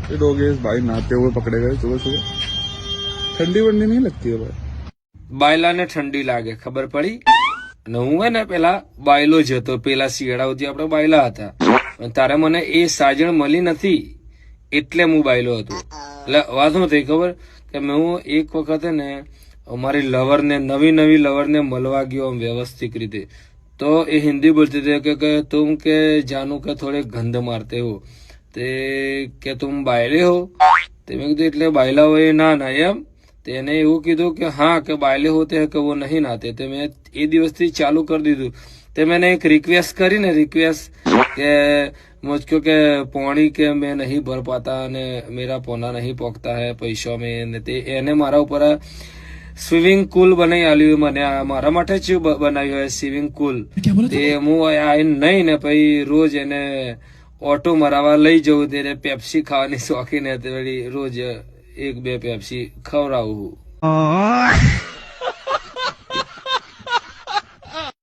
ये लोग इस भाई नहाते हुए पकड़े गए सुबह सुबह। ठंडी वंडी नहीं लगती है भाई। બાયલાને ઠંડી લાગે ખબર પડી અને હું હે ને પેલા બાયલો જ હતો પેલા શિયાળાઓથી આપણે બાયલા હતા પણ તારે મને એ સાજણ મળી નથી એટલે હું બાયલો હતો એટલે વાત શું થઈ ખબર કે હું એક વખત ને અમારી લવરને નવી લવરને મળવા ગયો આમ વ્યવસ્થિત રીતે તો એ હિન્દી બોલતી હતી કે તુમ કે જાનું કે થોડે ગંધ મારતે હો તે કે તુમ બાયલે હો તે મેં કીધું એટલે બાયલા હોય ના ના એમ તેને એવું કીધું કે हाँ કે બાયલે होते हैं कि वो नहीं नहाते तो मैं એ દિવસથી ચાલુ કરી દીધું તે मैंने एक रिक्वेस्ट करी ने रिक्वेस्ट કે मुझको के पानी के मैं नहीं भर पाता ने मेरा पोना नहीं पोकता है पैसों में ने તે એને મારા ઉપર સ્વિમિંગ પુલ બનાવી આલ્યું મને મારા માટે જ બનાવ્યું હોય સ્વિમિંગ પુલ તે હું આ નહીં ને પછી રોજ એને ઓટો મરાવા લઈ જવું ત્યારે પેપ્સી ખાવાની શોખીન હતી રોજ 1-2 પેપ્સી ખવડાવું